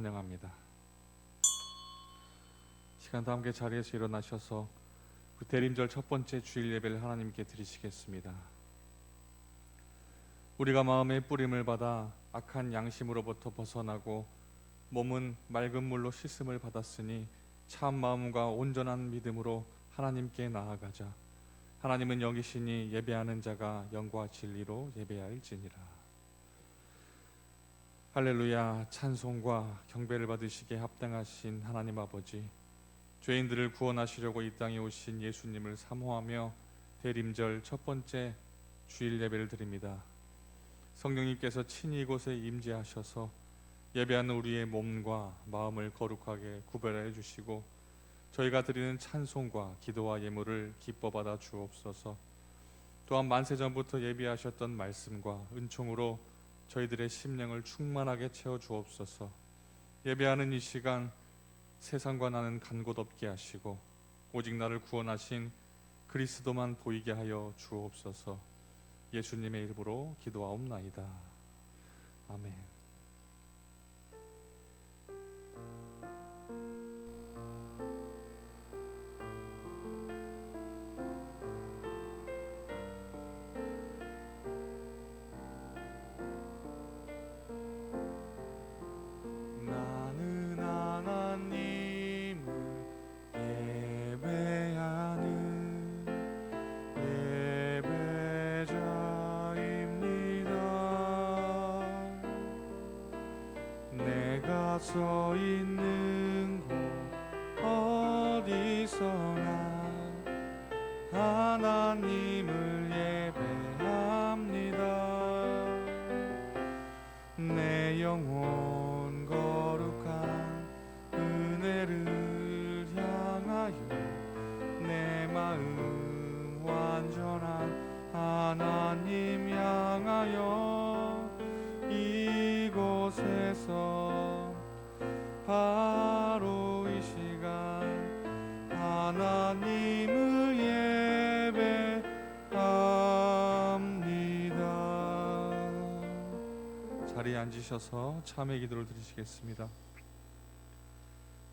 찬양합니다. 시간도 함께 자리에서 일어나셔서 그 대림절 첫 번째 주일 예배를 하나님께 드리시겠습니다. 우리가 마음의 뿌림을 받아 악한 양심으로부터 벗어나고 몸은 맑은 물로 씻음을 받았으니 참 마음과 온전한 믿음으로 하나님께 나아가자. 하나님은 여기시니 예배하는 자가 영과 진리로 예배할지니라. 할렐루야. 찬송과 경배를 받으시기에 합당하신 하나님 아버지, 죄인들을 구원하시려고 이 땅에 오신 예수님을 사모하며 대림절 첫 번째 주일 예배를 드립니다. 성령님께서 친히 이곳에 임재하셔서 예배하는 우리의 몸과 마음을 거룩하게 구별하여 주시고 저희가 드리는 찬송과 기도와 예물을 기뻐 받아 주옵소서. 또한 만세전부터 예비하셨던 말씀과 은총으로 저희들의 심령을 충만하게 채워 주옵소서. 예배하는 이 시간 세상과 나는 간 곳 없게 하시고 오직 나를 구원하신 그리스도만 보이게 하여 주옵소서. 예수님의 이름으로 기도하옵나이다. 아멘. 나는 하나님을 예배하는 내가 서 있는 곳 어디서나 하나님을 예배합니다. 내 영혼 거룩한 은혜를 향하여 내 마음 완전한 하나님 향하여 이곳에서 바로 이 시간 하나님을 예배합니다. 자리에 앉으셔서 참회 기도를 드리시겠습니다.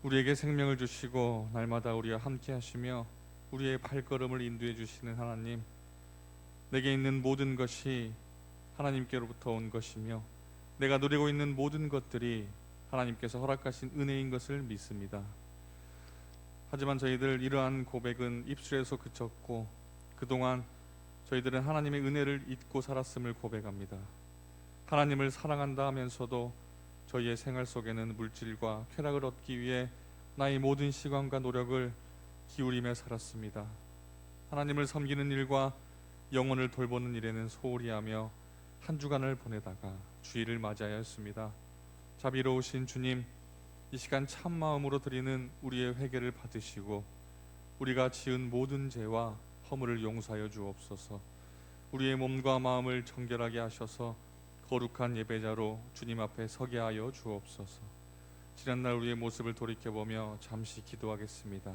우리에게 생명을 주시고 날마다 우리와 함께 하시며 우리의 발걸음을 인도해 주시는 하나님, 내게 있는 모든 것이 하나님께로부터 온 것이며 내가 누리고 있는 모든 것들이 하나님께서 허락하신 은혜인 것을 믿습니다. 하지만 저희들 이러한 고백은 입술에서 그쳤고 그동안 저희들은 하나님의 은혜를 잊고 살았음을 고백합니다. 하나님을 사랑한다 하면서도 저희의 생활 속에는 물질과 쾌락을 얻기 위해 나의 모든 시간과 노력을 기울이며 살았습니다. 하나님을 섬기는 일과 영혼을 돌보는 일에는 소홀히 하며 한 주간을 보내다가 주일을 맞이하였습니다. 자비로우신 주님, 이 시간 참 마음으로 드리는 우리의 회개를 받으시고 우리가 지은 모든 죄와 허물을 용서하여 주옵소서. 우리의 몸과 마음을 정결하게 하셔서 거룩한 예배자로 주님 앞에 서게 하여 주옵소서. 지난날 우리의 모습을 돌이켜보며 잠시 기도하겠습니다.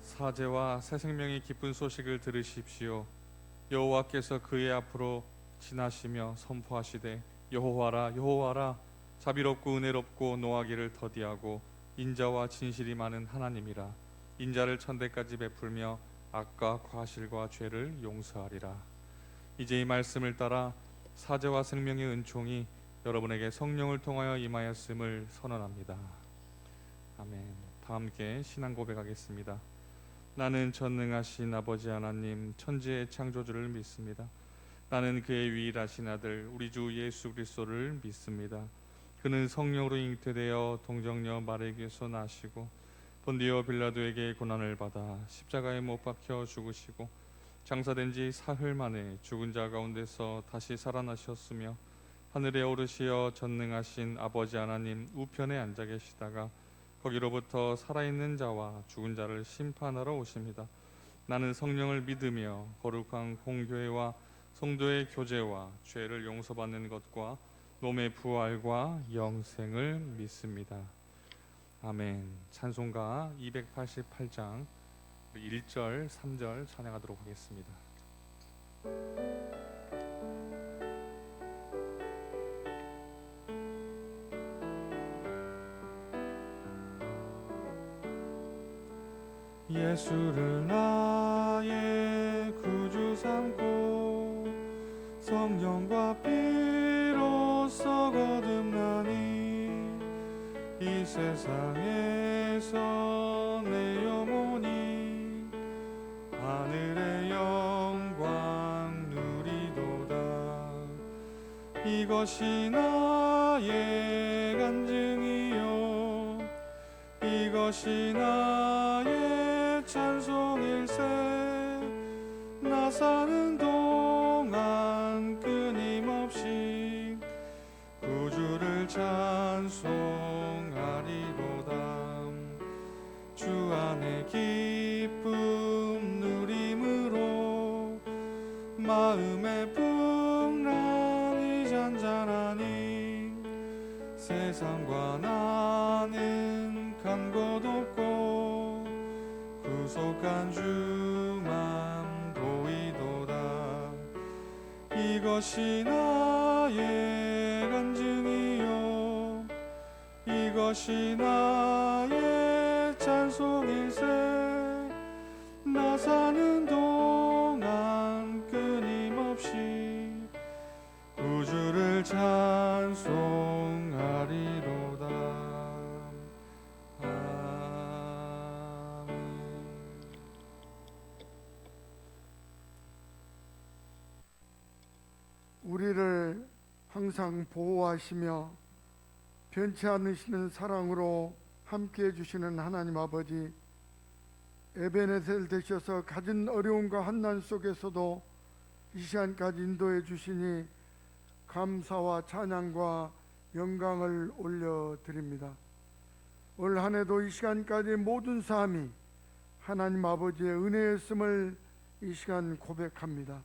사제와 새 생명의 기쁜 소식을 들으십시오. 여호와께서 그의 앞으로 지나시며 선포하시되 여호와라 여호와라 자비롭고 은혜롭고 노하기를 더디하고 인자와 진실이 많은 하나님이라. 인자를 천대까지 베풀며 악과 과실과 죄를 용서하리라. 이제 이 말씀을 따라 사제와 생명의 은총이 여러분에게 성령을 통하여 임하였음을 선언합니다. 아멘. 다 함께 신앙 고백하겠습니다. 나는 전능하신 아버지 하나님 천지의 창조주를 믿습니다. 나는 그의 유일하신 아들 우리 주 예수 그리스도를 믿습니다. 그는 성령으로 잉태되어 동정녀 마리아에게서 나시고 본디오 빌라도에게 고난을 받아 십자가에 못 박혀 죽으시고 장사된 지 사흘 만에 죽은 자 가운데서 다시 살아나셨으며 하늘에 오르시어 전능하신 아버지 하나님 우편에 앉아 계시다가 거기로부터 살아있는 자와 죽은 자를 심판하러 오십니다. 나는 성령을 믿으며 거룩한 공교회와 성도의 교제와 죄를 용서받는 것과 몸의 부활과 영생을 믿습니다. 아멘. 찬송가 288장 1절 3절 찬양하도록 하겠습니다. 예수를 나의 구주 삼고 성령과 피로써 거듭나니 이 세상에서 내 영혼이 하늘의 영광 누리도다. 이것이 나의 간증이요 이것이 나의 찬송일세. 나 사는 동안 끊임없이 구주를 찬송하리로다. 주 안에 기쁨 누림으로 마음의 풍랑이 잔잔하니 세상과 나는 간 곳 없고 구속한 주만 보이도다. 이것이 나의 간증이요 이것이 나의 찬송일세. 나 사는 동안 끊임없이 구주를 찬송하리로다. 아멘. 우리를 항상 보호하시며 변치 않으시는 사랑으로 함께해 주시는 하나님 아버지, 에베네셀 되셔서 가진 어려움과 환난 속에서도 이 시간까지 인도해 주시니 감사와 찬양과 영광을 올려드립니다. 올 한 해도 이 시간까지 모든 삶이 하나님 아버지의 은혜였음을 이 시간 고백합니다.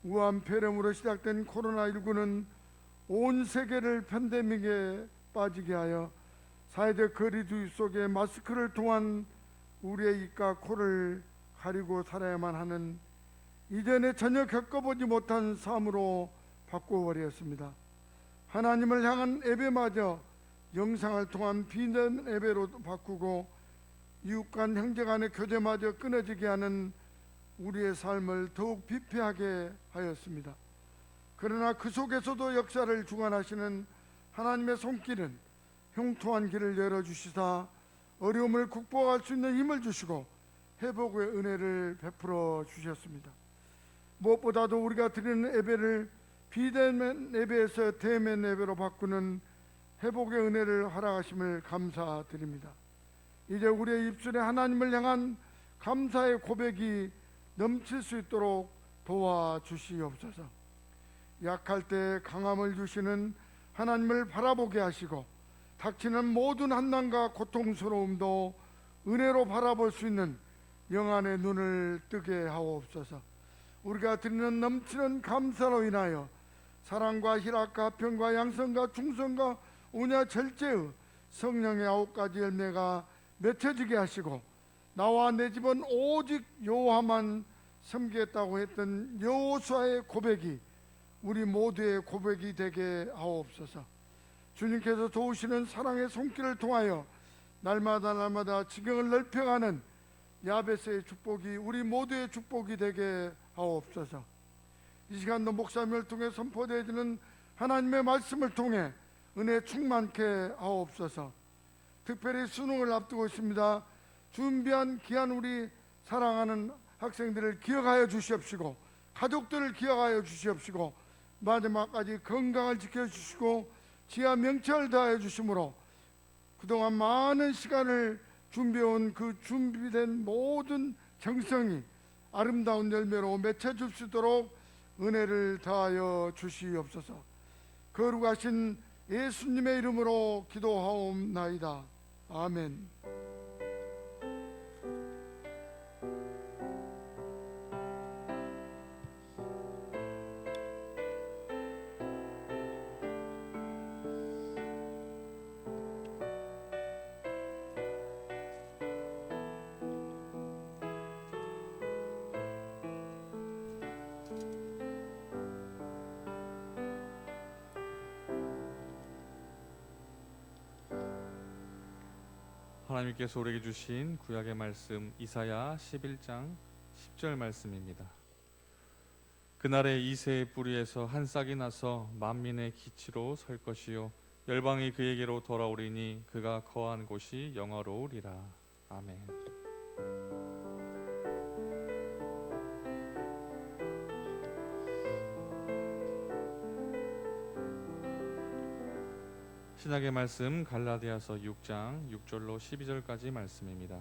우한 폐렴으로 시작된 코로나19는 온 세계를 팬데믹에 빠지게 하여 사회적 거리두기 속에 마스크를 통한 우리의 입과 코를 가리고 살아야만 하는 이전에 전혀 겪어보지 못한 삶으로 바꿔버렸습니다. 하나님을 향한 예배마저 영상을 통한 비대면 예배로 바꾸고 이웃 간 형제 간의 교제마저 끊어지게 하는 우리의 삶을 더욱 비폐하게 하였습니다. 그러나 그 속에서도 역사를 주관하시는 하나님의 손길은 형통한 길을 열어주시사 어려움을 극복할 수 있는 힘을 주시고 회복의 은혜를 베풀어 주셨습니다. 무엇보다도 우리가 드리는 예배를 비대면 예배에서 대면 예배로 바꾸는 회복의 은혜를 허락하심을 감사드립니다. 이제 우리의 입술에 하나님을 향한 감사의 고백이 넘칠 수 있도록 도와주시옵소서. 약할 때 강함을 주시는 하나님을 바라보게 하시고 닥치는 모든 한난과 고통스러움도 은혜로 바라볼 수 있는 영안의 눈을 뜨게 하옵소서. 우리가 드리는 넘치는 감사로 인하여 사랑과 희락과 평과 양성과 충성과 우냐 절제의 성령의 9가지 열매가 맺혀지게 하시고 나와 내 집은 오직 여호와만 섬기겠다고 했던 여호수아의 고백이 우리 모두의 고백이 되게 하옵소서. 주님께서 도우시는 사랑의 손길을 통하여 날마다 지경을 넓혀가는 야베스의 축복이 우리 모두의 축복이 되게 하옵소서. 이 시간도 목사님을 통해 선포되어지는 하나님의 말씀을 통해 은혜 충만케 하옵소서. 특별히 수능을 앞두고 있습니다. 준비한 귀한 우리 사랑하는 학생들을 기억하여 주시옵시고 가족들을 기억하여 주시옵시고 마지막까지 건강을 지켜주시고 지하 명철을 다해 주심으로 그동안 많은 시간을 준비해온 그 준비된 모든 정성이 아름다운 열매로 맺혀질 수 있도록 은혜를 다하여 주시옵소서. 거룩하신 예수님의 이름으로 기도하옵나이다. 아멘. 하나님께서 우리에게 주신 구약의 말씀 이사야 11장 10절 말씀입니다. 그날에 이새의 뿌리에서 한 싹이 나서 만민의 기치로 설 것이요 열방이 그에게로 돌아오리니 그가 거한 곳이 영화로우리라. 아멘. 신약의 말씀 갈라디아서 6장 6절로 12절까지 말씀입니다.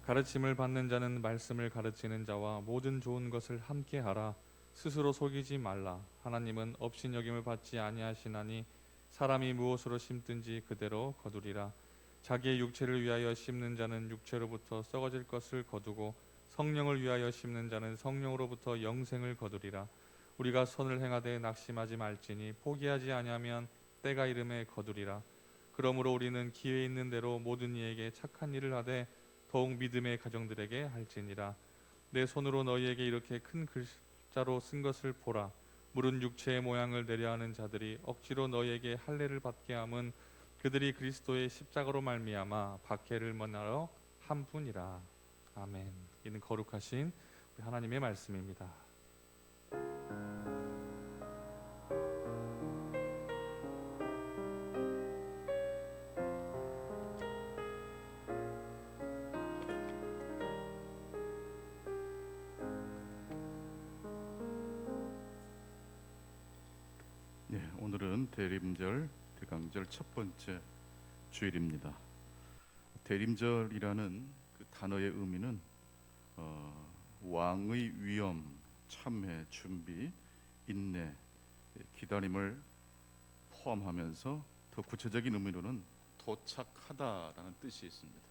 가르침을 받는 자는 말씀을 가르치는 자와 모든 좋은 것을 함께 하라. 스스로 속이지 말라. 하나님은 업신여김을 받지 아니하시나니 사람이 무엇으로 심든지 그대로 거두리라. 자기의 육체를 위하여 심는 자는 육체로부터 썩어질 것을 거두고 성령을 위하여 심는 자는 성령으로부터 영생을 거두리라. 우리가 선을 행하되 낙심하지 말지니 포기하지 아니하면 때가 이름에 거두리라. 그러므로 우리는 기회 있는 대로 모든 이에게 착한 일을 하되 더욱 믿음의 가정들에게 할지니라. 내 손으로 너희에게 이렇게 큰 글자로 쓴 것을 보라. 물은 육체의 모양을 내려하는 자들이 억지로 너희에게 할례를 받게 함은 그들이 그리스도의 십자가로 말미암아 박해를 면하러 한 분이라. 아멘. 이는 거룩하신 우리 하나님의 말씀입니다. 오늘은 대림절, 대강절 첫 번째 주일입니다. 대림절이라는 그 단어의 의미는 왕의 위엄, 참회, 준비, 인내, 기다림을 포함하면서 더 구체적인 의미로는 도착하다라는 뜻이 있습니다.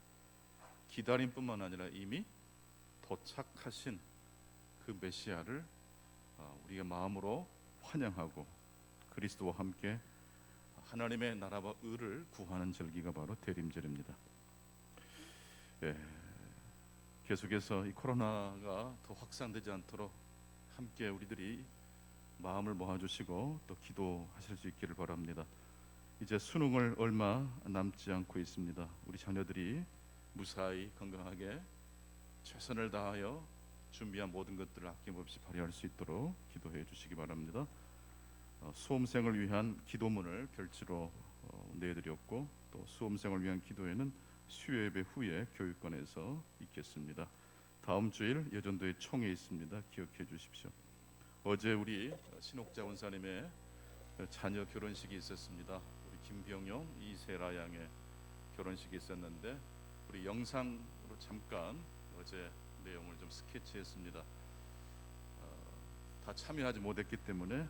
기다림뿐만 아니라 이미 도착하신 그 메시아를 우리가 마음으로 환영하고 그리스도와 함께 하나님의 나라와 의를 구하는 절기가 바로 대림절입니다. 계속해서 이 코로나가 더 확산되지 않도록 함께 우리들이 마음을 모아주시고 또 기도하실 수 있기를 바랍니다. 이제 수능을 얼마 남지 않고 있습니다. 우리 자녀들이 무사히 건강하게 최선을 다하여 준비한 모든 것들을 아낌없이 발휘할 수 있도록 기도해 주시기 바랍니다. 수험생을 위한 기도문을 별지로 내드렸고 또 수험생을 위한 기도회는 수요예배 후에 교육관에서 있겠습니다. 다음 주일 여전도에 총회 있습니다. 기억해 주십시오. 어제 우리 신옥자 원사님의 자녀 결혼식이 있었습니다. 우리 김병용, 이세라 양의 결혼식이 있었는데 우리 영상으로 잠깐 어제 내용을 좀 스케치했습니다. 다 참여하지 못했기 때문에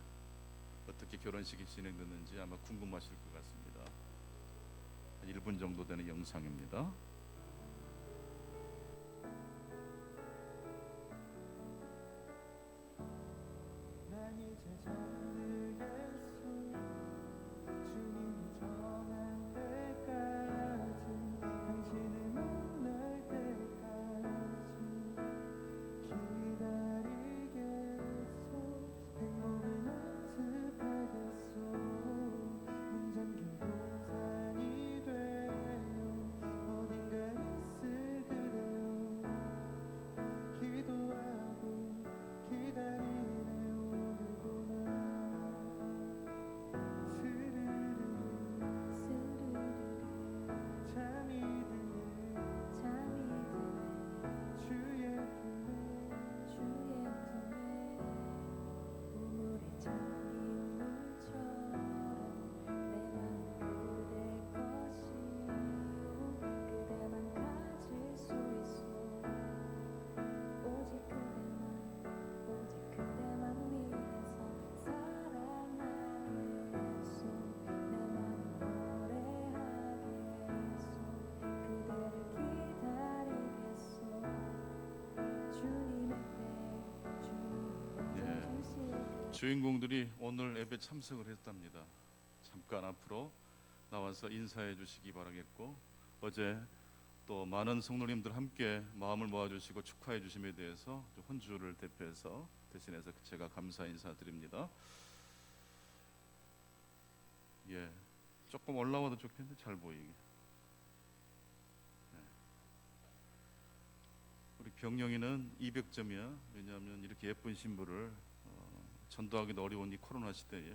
어떻게 결혼식이 진행됐는지 아마 궁금하실 것 같습니다. 한 1분 정도 되는 영상입니다. 난 이제 잠들겠소. 주님이 정한 때까지 당신을 만날 때까지 기다리겠소. 행복을 연습하겠소. 문 잠긴 동산이 되어 어딘가 있을 그대요. 기도하고 기다리네 오늘보다 스르르 주인공들이 오늘 예배 참석을 했답니다. 잠깐 앞으로 나와서 인사해 주시기 바라겠고, 어제 또 많은 성도님들 함께 마음을 모아주시고 축하해 주심에 대해서 혼주를 대표해서 대신해서 제가 감사 인사드립니다. 예, 조금 올라와도 좋겠는데 잘 보이게. 네. 우리 병영이는 200점이야. 왜냐하면 이렇게 예쁜 신부를 전도하기도 어려운 이 코로나 시대에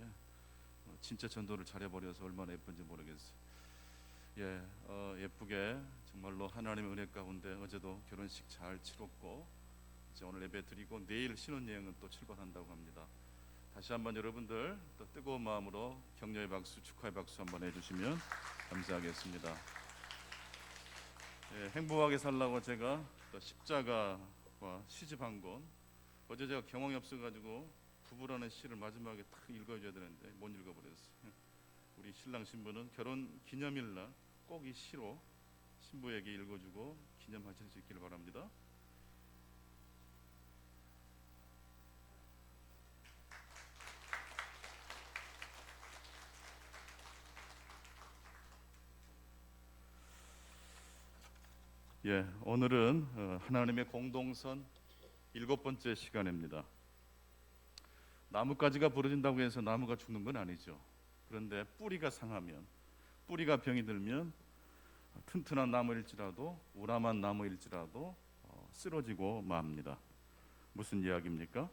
진짜 전도를 잘해버려서 얼마나 예쁜지 모르겠어요. 예, 예쁘게 정말로 하나님의 은혜 가운데 어제도 결혼식 잘 치렀고 이제 오늘 예배 드리고 내일 신혼여행은 또 출발한다고 합니다. 다시 한번 여러분들 또 뜨거운 마음으로 격려의 박수, 축하의 박수 한번 해주시면 감사하겠습니다. 예, 행복하게 살라고 제가 또 십자가와 시집 한 권, 어제 제가 경험이 없어가지고 부부라는 시를 마지막에 딱 읽어줘야 되는데 못 읽어버렸어요. 우리 신랑 신부는 결혼 기념일날 꼭 이 시로 신부에게 읽어주고 기념하실 수 있기를 바랍니다. 예, 오늘은 하나님의 공동선 7번째 시간입니다. 나뭇가지가 부러진다고 해서 나무가 죽는 건 아니죠. 그런데 뿌리가 상하면, 뿌리가 병이 들면 튼튼한 나무일지라도 우람한 나무일지라도 쓰러지고 맙니다. 무슨 이야기입니까?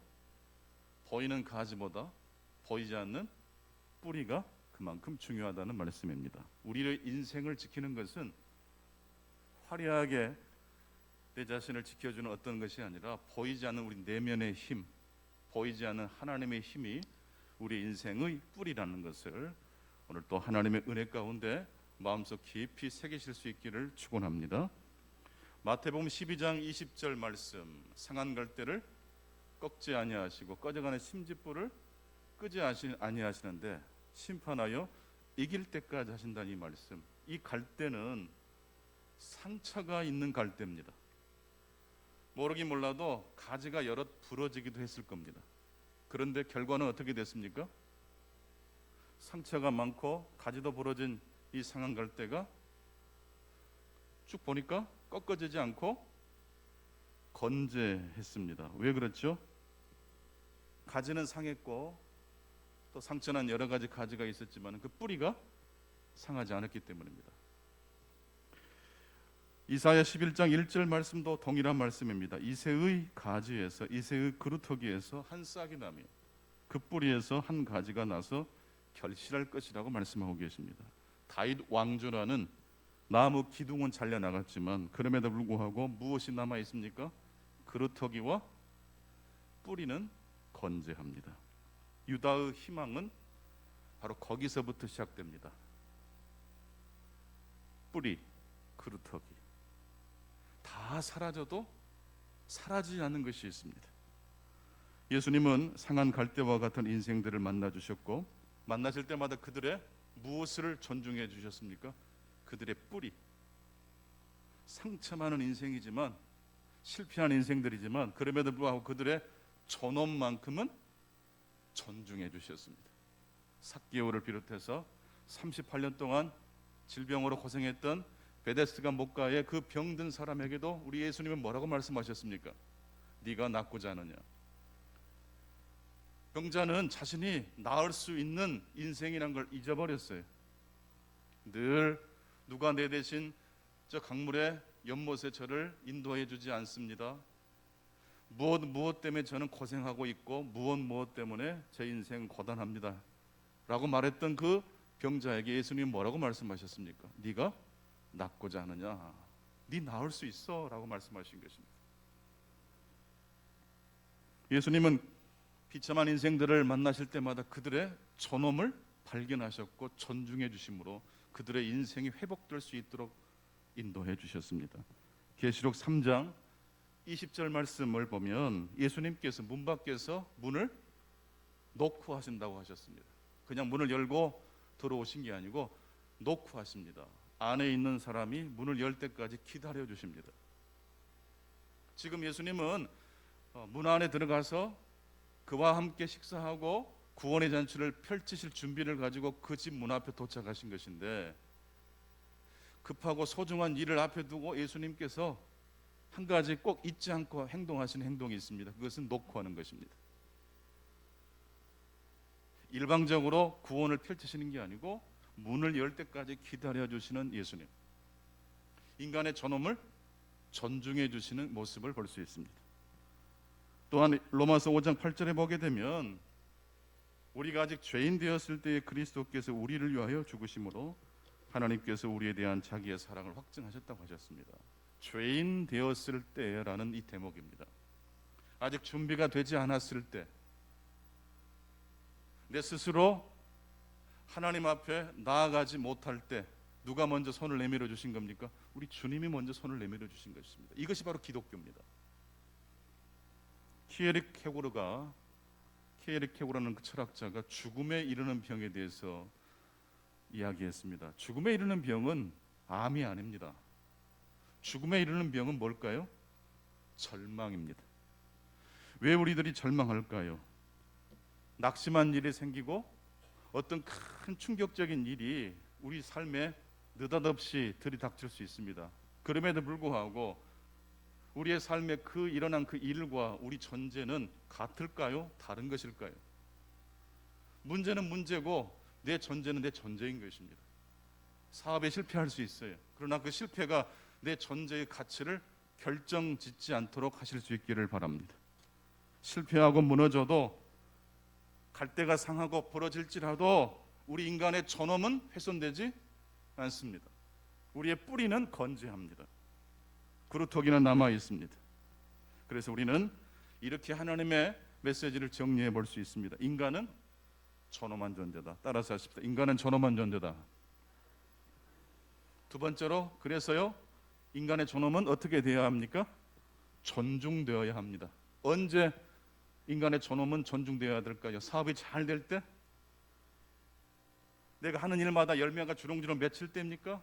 보이는 가지보다 보이지 않는 뿌리가 그만큼 중요하다는 말씀입니다. 우리의 인생을 지키는 것은 화려하게 내 자신을 지켜주는 어떤 것이 아니라 보이지 않는 우리 내면의 힘, 보이지 않는 하나님의 힘이 우리 인생의 뿌리라는 것을 오늘 또 하나님의 은혜 가운데 마음속 깊이 새기실 수 있기를 축원합니다. 마태복음 12장 20절 말씀, 상한 갈대를 꺾지 아니하시고 꺼져가는 심지불을 끄지 아니하시는데 심판하여 이길 때까지 하신다는 이 말씀. 이 갈대는 상처가 있는 갈대입니다. 모르긴 몰라도 가지가 여럿 부러지기도 했을 겁니다. 그런데 결과는 어떻게 됐습니까? 상처가 많고 가지도 부러진 이 상한 갈대가 쭉 보니까 꺾어지지 않고 건재했습니다. 왜 그렇죠? 가지는 상했고 또 상처난 여러 가지 가지가 있었지만 그 뿌리가 상하지 않았기 때문입니다. 이사야 11장 1절 말씀도 동일한 말씀입니다. 이새의 가지에서, 이새의 그루터기에서 한 싹이 나며 그 뿌리에서 한 가지가 나서 결실할 것이라고 말씀하고 계십니다. 다윗 왕조라는 나무 기둥은 잘려 나갔지만 그럼에도 불구하고 무엇이 남아 있습니까? 그루터기와 뿌리는 건재합니다. 유다의 희망은 바로 거기서부터 시작됩니다. 뿌리, 그루터기. 다 사라져도 사라지지 않는 것이 있습니다. 예수님은 상한 갈대와 같은 인생들을 만나 주셨고 만나실 때마다 그들의 무엇을 존중해 주셨습니까? 그들의 뿌리. 상처 많은 인생이지만 실패한 인생들이지만 그럼에도 불구하고 그들의 존엄만큼은 존중해 주셨습니다. 삭개오를 비롯해서 38년 동안 질병으로 고생했던 베데스가 목가의 그 병든 사람에게도 우리 예수님은 뭐라고 말씀하셨습니까? 네가 낫고자 하느냐? 병자는 자신이 나을 수 있는 인생이란 걸 잊어버렸어요. 늘 누가 내 대신 저 강물의 연못에 저를 인도해 주지 않습니다. 무엇 때문에 저는 고생하고 있고 무엇 때문에 제 인생 고단합니다 라고 말했던 그 병자에게 예수님이 뭐라고 말씀하셨습니까? 네가 낫고자 하느냐? 네 나을 수 있어 라고 말씀하신 것입니다. 예수님은 비참한 인생들을 만나실 때마다 그들의 존엄을 발견하셨고 존중해 주심으로 그들의 인생이 회복될 수 있도록 인도해 주셨습니다. 계시록 3장 20절 말씀을 보면 예수님께서 문 밖에서 문을 놓고 하신다고 하셨습니다. 그냥 문을 열고 들어오신 게 아니고 놓고 하십니다. 안에 있는 사람이 문을 열 때까지 기다려 주십니다. 지금 예수님은 문 안에 들어가서 그와 함께 식사하고 구원의 잔치를 펼치실 준비를 가지고 그 집 문 앞에 도착하신 것인데, 급하고 소중한 일을 앞에 두고 예수님께서 한 가지 꼭 잊지 않고 행동하시는 행동이 있습니다. 그것은 녹화하는 것입니다. 일방적으로 구원을 펼치시는 게 아니고 문을 열 때까지 기다려 주시는 예수님, 인간의 존엄을 존중해 주시는 모습을 볼 수 있습니다. 또한 로마서 5장 8절에 보게 되면 우리가 아직 죄인 되었을 때에 그리스도께서 우리를 위하여 죽으심으로 하나님께서 우리에 대한 자기의 사랑을 확증하셨다고 하셨습니다. 죄인 되었을 때라는 이 대목입니다. 아직 준비가 되지 않았을 때, 내 스스로 하나님 앞에 나아가지 못할 때 누가 먼저 손을 내밀어 주신 겁니까? 우리 주님이 먼저 손을 내밀어 주신 것입니다. 이것이 바로 기독교입니다. 키에릭 케고라는 그 철학자가 죽음에 이르는 병에 대해서 이야기했습니다. 죽음에 이르는 병은 암이 아닙니다. 죽음에 이르는 병은 뭘까요? 절망입니다. 왜 우리들이 절망할까요? 낙심한 일이 생기고 어떤 큰 충격적인 일이 우리 삶에 느닷없이 들이닥칠 수 있습니다. 그럼에도 불구하고 우리의 삶에 일어난 그 일과 우리 존재는 같을까요? 다른 것일까요? 문제는 문제고 내 존재는 내 존재인 것입니다. 사업에 실패할 수 있어요. 그러나 그 실패가 내 존재의 가치를 결정짓지 않도록 하실 수 있기를 바랍니다. 실패하고 무너져도 갈대가 상하고 부러질지라도 우리 인간의 존엄은 훼손되지 않습니다. 우리의 뿌리는 건재합니다. 그루터기는 남아 있습니다. 그래서 우리는 이렇게 하나님의 메시지를 정리해 볼 수 있습니다. 인간은 존엄한 존재다. 따라서 하십시다. 인간은 존엄한 존재다. 두 번째로, 그래서요, 인간의 존엄은 어떻게 되어야 합니까? 존중되어야 합니다. 언제 인간의 존엄은 존중되어야 될까요? 사업이 잘 될 때? 내가 하는 일마다 열매가 주렁주렁 맺힐 때입니까?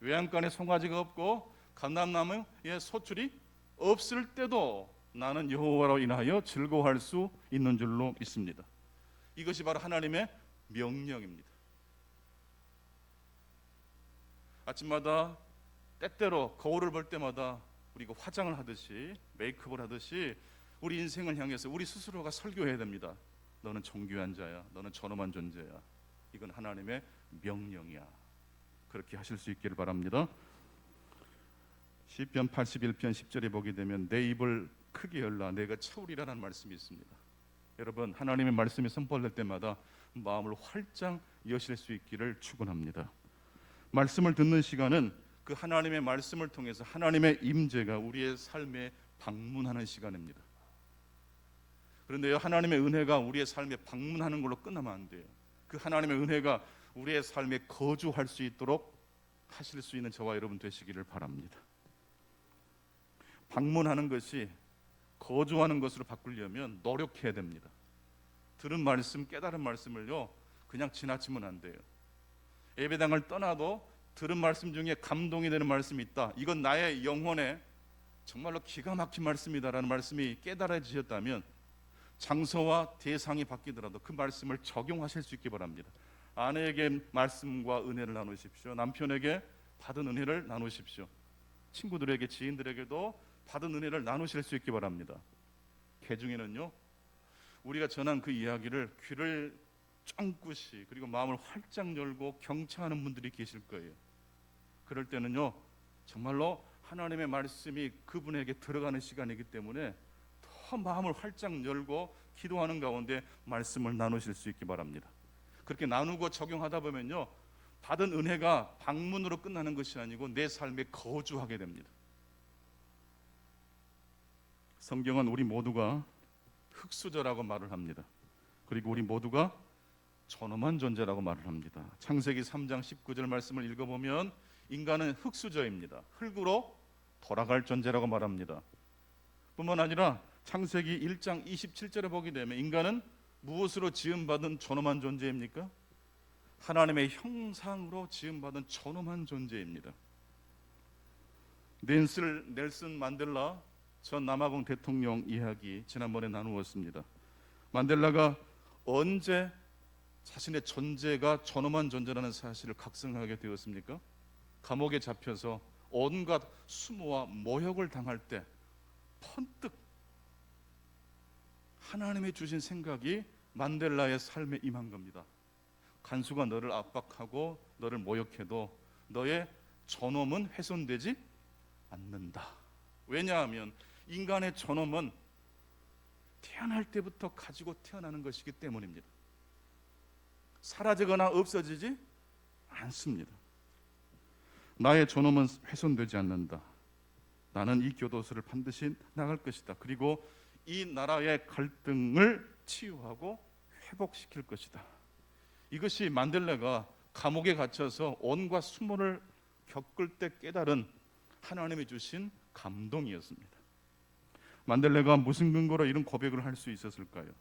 외양간에 송아지가 없고 감람나무에 소출이 없을 때도 나는 여호와로 인하여 즐거워할 수 있는 줄로 믿습니다. 이것이 바로 하나님의 명령입니다. 아침마다 때때로 거울을 볼 때마다 우리가 화장을 하듯이, 메이크업을 하듯이 우리 인생을 향해서 우리 스스로가 설교해야 됩니다. 너는 존귀한 자야. 너는 존엄한 존재야. 이건 하나님의 명령이야. 그렇게 하실 수 있기를 바랍니다. 시편 81편 10절에 보게 되면 내 입을 크게 열라 내가 채우리라는 말씀이 있습니다. 여러분, 하나님의 말씀이 선포될 때마다 마음을 활짝 여실 수 있기를 축원합니다. 말씀을 듣는 시간은 그 하나님의 말씀을 통해서 하나님의 임재가 우리의 삶에 방문하는 시간입니다. 그런데요, 하나님의 은혜가 우리의 삶에 방문하는 걸로 끝나면 안 돼요. 그 하나님의 은혜가 우리의 삶에 거주할 수 있도록 하실 수 있는 저와 여러분 되시기를 바랍니다. 방문하는 것이 거주하는 것으로 바꾸려면 노력해야 됩니다. 들은 말씀, 깨달은 말씀을요 그냥 지나치면 안 돼요. 예배당을 떠나도 들은 말씀 중에 감동이 되는 말씀이 있다. 이건 나의 영혼에 정말로 기가 막힌 말씀이다라는 말씀이 깨달아지셨다면 장소와 대상이 바뀌더라도 그 말씀을 적용하실 수 있기 바랍니다. 아내에게 말씀과 은혜를 나누십시오. 남편에게 받은 은혜를 나누십시오. 친구들에게, 지인들에게도 받은 은혜를 나누실 수 있기 바랍니다. 개중에는요, 우리가 전한 그 이야기를 귀를 쫑긋이 그리고 마음을 활짝 열고 경청하는 분들이 계실 거예요. 그럴 때는요, 정말로 하나님의 말씀이 그분에게 들어가는 시간이기 때문에 더 마음을 활짝 열고 기도하는 가운데 말씀을 나누실 수 있기 바랍니다. 그렇게 나누고 적용하다 보면요, 받은 은혜가 방문으로 끝나는 것이 아니고 내 삶에 거주하게 됩니다. 성경은 우리 모두가 흙수저라고 말을 합니다. 그리고 우리 모두가 존엄한 존재라고 말을 합니다. 창세기 3장 19절 말씀을 읽어보면 인간은 흙수저입니다. 흙으로 돌아갈 존재라고 말합니다. 뿐만 아니라 창세기 1장 27절에 보게 되면 인간은 무엇으로 지음받은 존엄한 존재입니까? 하나님의 형상으로 지음받은 존엄한 존재입니다. 넬슨 만델라 전 남아공 대통령 이야기 지난번에 나누었습니다. 만델라가 언제 자신의 존재가 존엄한 존재라는 사실을 각성하게 되었습니까? 감옥에 잡혀서 온갖 수모와 모욕을 당할 때 번뜩 하나님이 주신 생각이 만델라의 삶에 임한 겁니다. 간수가 너를 압박하고 너를 모욕해도 너의 존엄은 훼손되지 않는다. 왜냐하면 인간의 존엄은 태어날 때부터 가지고 태어나는 것이기 때문입니다. 사라지거나 없어지지 않습니다. 나의 존엄은 훼손되지 않는다. 나는 이 교도소를 반드시 나갈 것이다. 그리고 이 나라의 갈등을 치유하고 회복시킬 것이다. 이것이 만델라가 감옥에 갇혀서 온갖 수모를 겪을 때 깨달은 하나님이 주신 감동이었습니다. 만델라가 무슨 근거로 이런 고백을 할 수 있었을까요?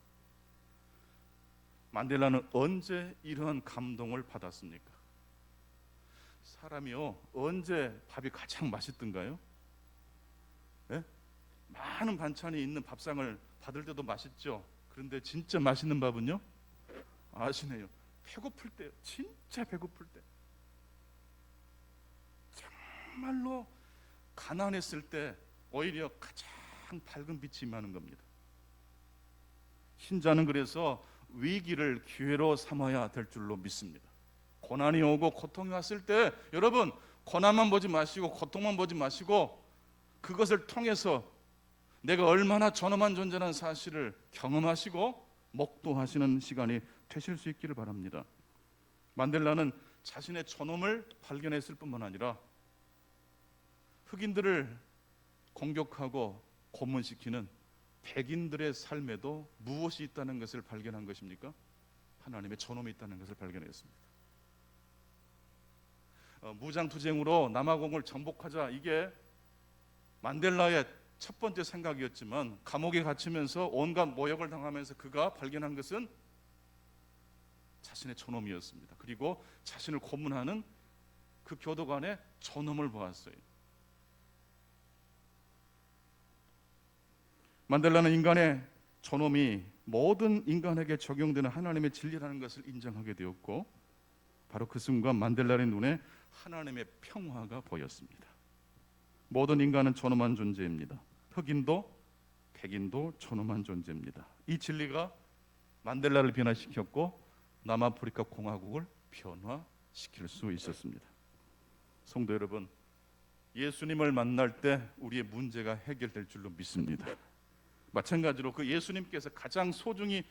만델라는 언제 이러한 감동을 받았습니까? 사람이요, 언제 밥이 가장 맛있던가요? 네? 많은 반찬이 있는 밥상을 받을 때도 맛있죠. 그런데 진짜 맛있는 밥은요? 아시네요. 배고플 때, 진짜 배고플 때, 정말로 가난했을 때 오히려 가장 밝은 빛이 임하는 겁니다. 신자는 그래서 위기를 기회로 삼아야 될 줄로 믿습니다. 고난이 오고 고통이 왔을 때 여러분, 고난만 보지 마시고 고통만 보지 마시고 그것을 통해서 내가 얼마나 존엄한 존재라는 사실을 경험하시고 목도하시는 시간이 되실 수 있기를 바랍니다. 만델라는 자신의 존엄을 발견했을 뿐만 아니라 흑인들을 공격하고 고문시키는 백인들의 삶에도 무엇이 있다는 것을 발견한 것입니까? 하나님의 존엄이 있다는 것을 발견했습니다. 무장투쟁으로 남아공을 정복하자, 이게 만델라의 첫 번째 생각이었지만 감옥에 갇히면서 온갖 모욕을 당하면서 그가 발견한 것은 자신의 존엄이었습니다. 그리고 자신을 고문하는 그 교도관의 존엄을 보았어요. 만델라는 인간의 존엄이 모든 인간에게 적용되는 하나님의 진리라는 것을 인정하게 되었고, 바로 그 순간 만델라의 눈에 하나님의 평화가 보였습니다. 모든 인간은 존엄한 존재입니다. 흑인도 백인도 존엄한 존재입니다. 이 진리가 만델라를 변화시켰고 남아프리카 공화국을 변화시킬 수 있었습니다. 성도 여러분, 예수님을 만날 때 우리의 문제가 해결될 줄로 믿습니다. 마찬가지로 그 예수님께서 가장 소중히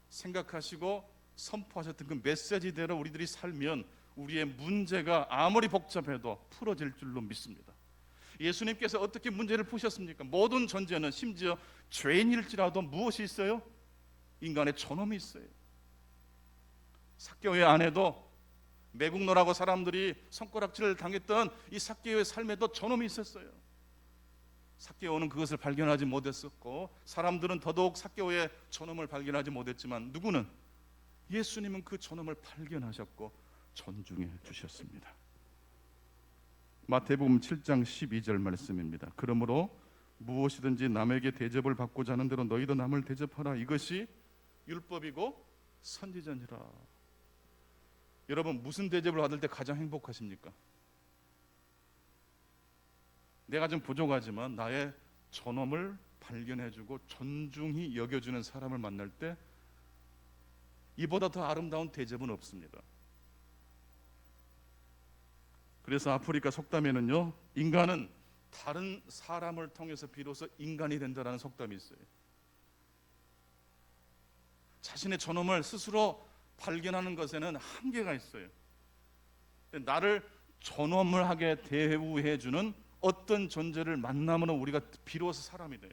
생각하시고 선포하셨던 그 메시지대로 우리들이 살면 우리의 문제가 아무리 복잡해도 풀어질 줄로 믿습니다. 예수님께서 어떻게 문제를 푸셨습니까? 모든 존재는 심지어 죄인일지라도 무엇이 있어요? 인간의 존엄이 있어요. 삭개오의 아내도 매국노라고 사람들이 손가락질을 당했던 이 삭개오의 삶에도 존엄이 있었어요. 삭개오는 그것을 발견하지 못했었고 사람들은 더더욱 삭개오의 존엄을 발견하지 못했지만 누구는 예수님은 그 존엄을 발견하셨고 존중해 주셨습니다. 마태복음 7장 12절 말씀입니다. 그러므로 무엇이든지 남에게 대접을 받고자 하는 대로 너희도 남을 대접하라. 이것이 율법이고 선지자니라. 여러분, 무슨 대접을 받을 때 가장 행복하십니까? 내가 좀 부족하지만 나의 존엄을 발견해주고 존중히 여겨주는 사람을 만날 때 이보다 더 아름다운 대접은 없습니다. 그래서 아프리카 속담에는요, 인간은 다른 사람을 통해서 비로소 인간이 된다라는 속담이 있어요. 자신의 존엄을 스스로 발견하는 것에는 한계가 있어요. 나를 존엄을 하게 대우해주는 어떤 존재를 만나면 우리가 비로소 사람이 돼요.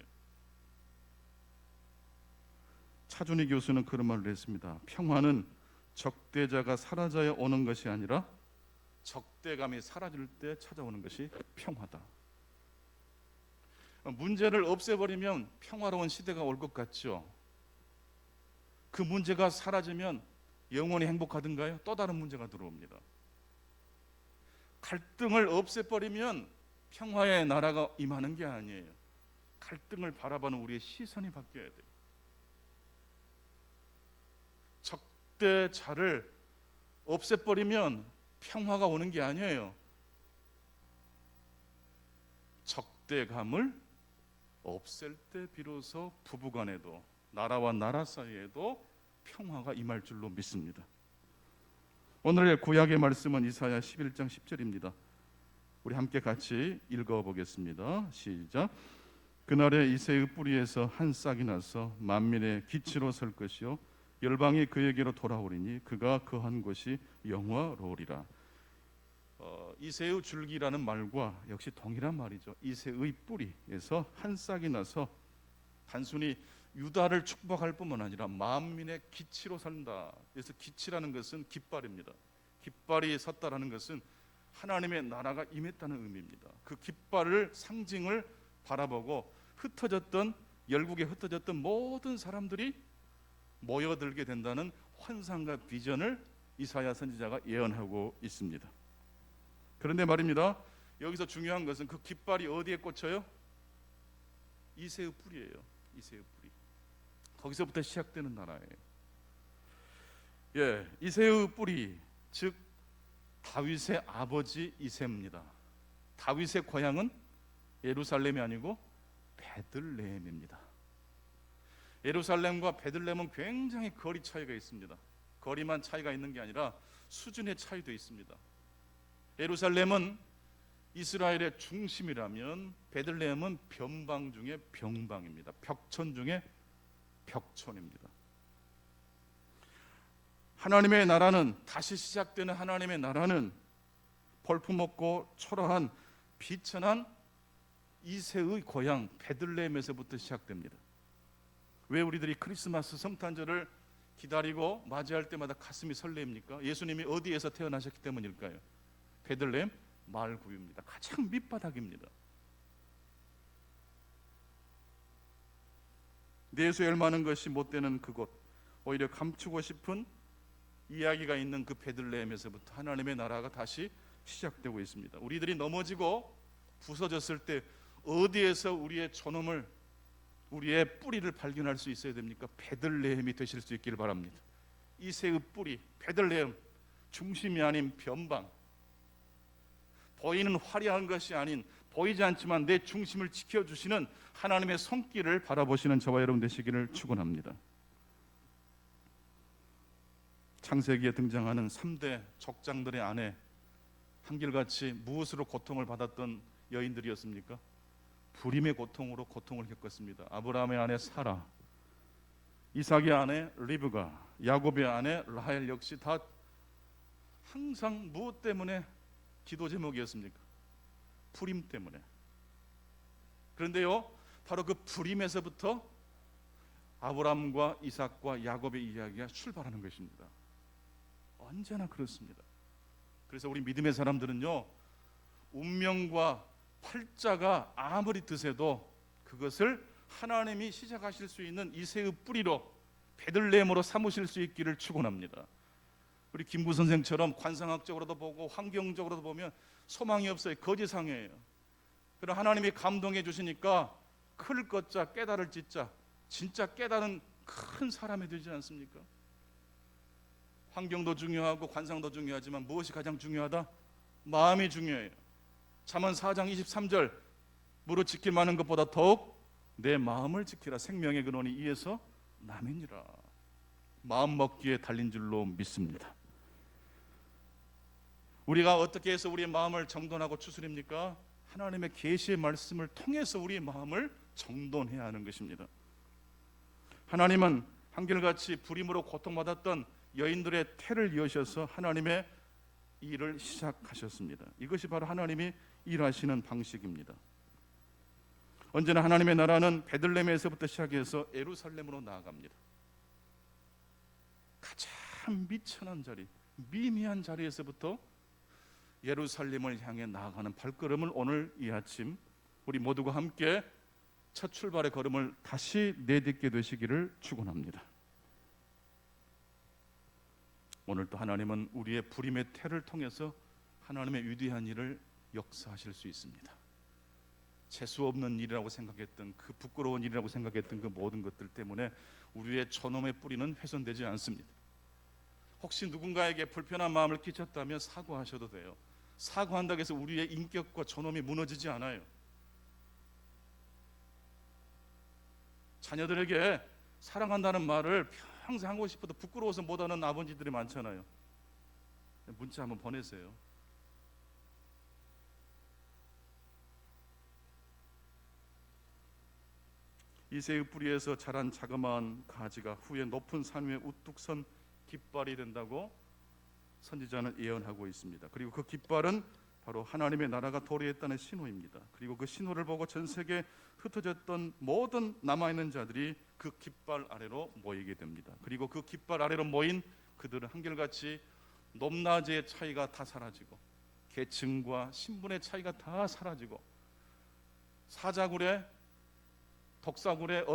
차준희 교수는 그런 말을 했습니다. 평화는 적대자가 사라져야 오는 것이 아니라 적대감이 사라질 때 찾아오는 것이 평화다. 문제를 없애버리면 평화로운 시대가 올 것 같죠. 그 문제가 사라지면 영원히 행복하던가요? 또 다른 문제가 들어옵니다. 갈등을 없애버리면 평화의 나라가 임하는 게 아니에요. 갈등을 바라보는 우리의 시선이 바뀌어야 돼요. 갈등을 없애버리면 평화의 나라가 임하는 게 아니에요. 갈등을 바라보는 우리의 시선이 바뀌어야 돼요. 갈등을 없애버리면 평화의 나라가 임하는 게 아니에요. 갈등을 바라보는 우리의 시선이 바뀌어야 돼요. 갈등을 없애버리면 평화의 나라가 임하는 게 아니에요. 적대자를 없애버리면 평화가 오는 게 아니에요. 적대감을 없앨 때 비로소 부부간에도 나라와 나라 사이에도 평화가 임할 줄로 믿습니다. 오늘의 구약의 말씀은 이사야 11장 10절입니다. 우리 함께 같이 읽어보겠습니다. 시작. 그날에 이새의 뿌리에서 한 싹이 나서 만민의 기치로 설 것이요 열방이 그에게로 돌아오리니 그가 거한 곳이 영화로우리라. 이새의 줄기라는 말과 역시 동일한 말이죠. 이새의 뿌리에서 한 싹이 나서 단순히 유다를 축복할 뿐만 아니라 만민의 기치로 산다. 그래서 기치라는 것은 깃발입니다. 깃발이 섰다라는 것은 하나님의 나라가 임했다는 의미입니다. 그 깃발을 상징을 바라보고 흩어졌던 열국에 흩어졌던 모든 사람들이 모여들게 된다는 환상과 비전을 이사야 선지자가 예언하고 있습니다. 그런데 말입니다. 여기서 중요한 것은 그 깃발이 어디에 꽂혀요? 이새의 뿌리예요. 이새의 뿌리. 거기서부터 시작되는 나라예요. 예, 이새의 뿌리, 즉 다윗의 아버지 이새입니다. 다윗의 고향은 예루살렘이 아니고 베들레헴입니다. 예루살렘과 베들레헴은 굉장히 거리 차이가 있습니다. 거리만 차이가 있는 게 아니라 수준의 차이도 있습니다. 예루살렘은 이스라엘의 중심이라면 베들레헴은 변방 중에 병방입니다. 벽촌 중에 벽촌입니다. 하나님의 나라는, 다시 시작되는 하나님의 나라는 볼품없고 초라한 비천한 이새의 고향 베들레헴에서부터 시작됩니다. 왜 우리들이 크리스마스 성탄절을 기다리고 맞이할 때마다 가슴이 설레입니까? 예수님이 어디에서 태어나셨기 때문일까요? 베들레헴 말구유입니다. 가장 밑바닥입니다. 내수열 많은 것이 못 되는 그곳, 오히려 감추고 싶은 이야기가 있는 그 베들레헴에서부터 하나님의 나라가 다시 시작되고 있습니다. 우리들이 넘어지고 부서졌을 때 어디에서 우리의 존엄을, 우리의 뿌리를 발견할 수 있어야 됩니까? 베들레헴이 되실 수 있기를 바랍니다. 이새의 뿌리, 베들레헴, 중심이 아닌 변방, 보이는 화려한 것이 아닌, 보이지 않지만 내 중심을 지켜주시는 하나님의 손길을 바라보시는 저와 여러분 되시기를 축원합니다. 창세기에 등장하는 3대 족장들의 아내, 한결같이 무엇으로 고통을 받았던 여인들이었습니까? 불임의 고통으로 고통을 겪었습니다. 아브라함의 아내 사라, 이삭의 아내 리브가, 야곱의 아내 라헬 역시 다 항상 무엇 때문에 기도 제목이었습니까? 불임 때문에. 그런데요, 바로 그 불임에서부터 아브라함과 이삭과 야곱의 이야기가 출발하는 것입니다. 언제나 그렇습니다. 그래서 우리 믿음의 사람들은요, 운명과 팔자가 아무리 드세도 그것을 하나님이 시작하실 수 있는 이새의 뿌리로, 베들레헴으로 삼으실 수 있기를 축원합니다. 우리 김구 선생처럼 관상학적으로도 보고 환경적으로도 보면 소망이 없어요. 거지상이에요. 그러나 하나님이 감동해 주시니까 클 것자 깨달을 짓자, 진짜 깨달은 큰 사람이 되지 않습니까? 환경도 중요하고 관상도 중요하지만 무엇이 가장 중요하다? 마음이 중요해요. 잠언 4장 23절, 무릇 지킬 만한 것보다 더욱 내 마음을 지키라. 생명의 근원이 이에서 남이니라. 마음 먹기에 달린 줄로 믿습니다. 우리가 어떻게 해서 우리의 마음을 정돈하고 추스립니까? 하나님의 계시의 말씀을 통해서 우리의 마음을 정돈해야 하는 것입니다. 하나님은 한결같이 불임으로 고통받았던 여인들의 태를 이으셔서 하나님의 일을 시작하셨습니다. 이것이 바로 하나님이 일하시는 방식입니다. 언제나 하나님의 나라는 베들레헴에서부터 시작해서 예루살렘으로 나아갑니다. 가장 미천한 자리, 미미한 자리에서부터 예루살렘을 향해 나아가는 발걸음을 오늘 이 아침 우리 모두가 함께 첫 출발의 걸음을 다시 내딛게 되시기를 축원합니다. 오늘 또 하나님은 우리의 불임의 태를 통해서 하나님의 위대한 일을 역사하실 수 있습니다. 재수 없는 일이라고 생각했던, 그 부끄러운 일이라고 생각했던 그 모든 것들 때문에 우리의 존엄의 뿌리는 훼손되지 않습니다. 혹시 누군가에게 불편한 마음을 끼쳤다면 사과하셔도 돼요. 사과한다고 해서 우리의 인격과 존엄이 무너지지 않아요. 자녀들에게 사랑한다는 말을 평생 하고 싶어도 부끄러워서 못하는 아버지들이 많잖아요. 문자 한번 보내세요. 이새의 뿌리에서 자란 자그마한 가지가 후에 높은 산 위에 우뚝 선 깃발이 된다고 선지자는 예언하고 있습니다. 그리고 그 깃발은 바로 하나님의 나라가 도래했다는 신호입니다. 그리고 그 신호를 보고 전 세계에 흩어졌던 모든 남아있는 자들이 그 깃발 아래로 모이게 됩니다. 그리고 그 깃발 아래로 모인 그들은 한결같이 높낮이의 차이가 다 사라지고 계층과 신분의 차이가 다 사라지고 사자굴에 독사굴에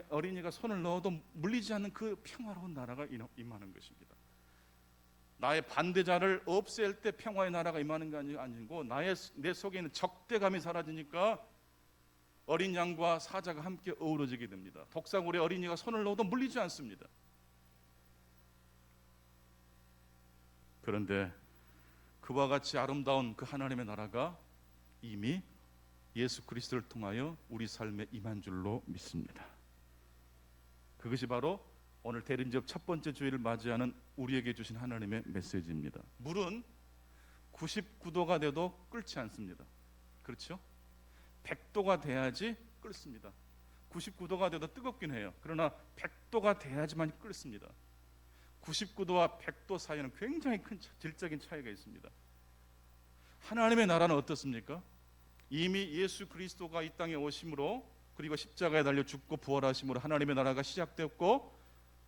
어린이가 손을 넣어도 물리지 않는 그 평화로운 나라가 임하는 것입니다. 나의 반대자를 없앨 때 평화의 나라가 임하는 게 아니고 내 속에 있는 적대감이 사라지니까 어린 양과 사자가 함께 어우러지게 됩니다. 독사굴에 어린이가 손을 넣어도 물리지 않습니다. 그런데 그와 같이 아름다운 그 하나님의 나라가 이미 예수 그리스도를 통하여 우리 삶에 임한 줄로 믿습니다. 그것이 바로 오늘 대림절 첫 번째 주일을 맞이하는 우리에게 주신 하나님의 메시지입니다. 물은 99도가 돼도 끓지 않습니다. 그렇죠? 100도가 돼야지 끓습니다. 99도가 돼도 뜨겁긴 해요. 그러나 100도가 돼야지만 끓습니다. 99도와 100도 사이에는 굉장히 큰 질적인 차이가 있습니다. 하나님의 나라는 어떻습니까? 이미 예수 그리스도가 이 땅에 오심으로 그리고 십자가에 달려 죽고 부활하심으로 하나님의 나라가 시작되었고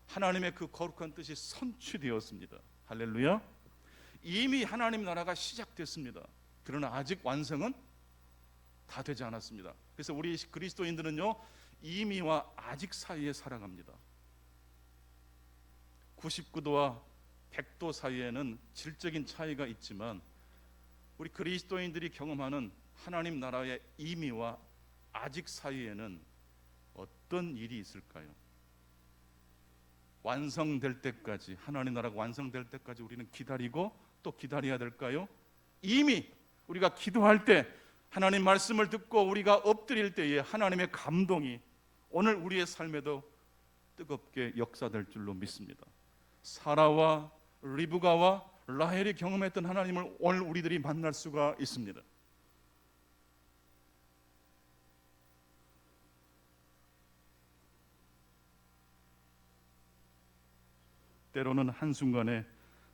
하나님의 그 거룩한 뜻이 선취되었습니다. 할렐루야. 이미 하나님 나라가 시작됐습니다. 그러나 아직 완성은 다 되지 않았습니다. 그래서 우리 그리스도인들은요 이미와 아직 사이에 살아갑니다. 99도와 100도 사이에는 질적인 차이가 있지만 우리 그리스도인들이 경험하는 하나님 나라의 이미와 아직 사이에는 어떤 일이 있을까요? 완성될 때까지, 하나님 나라가 완성될 때까지 우리는 기다리고 또 기다려야 될까요? 이미 우리가 기도할 때 하나님 말씀을 듣고 우리가 엎드릴 때에 하나님의 감동이 오늘 우리의 삶에도 뜨겁게 역사될 줄로 믿습니다. 사라와 리브가와 라헬이 경험했던 하나님을 오늘 우리들이 만날 수가 있습니다. 때로는 한순간에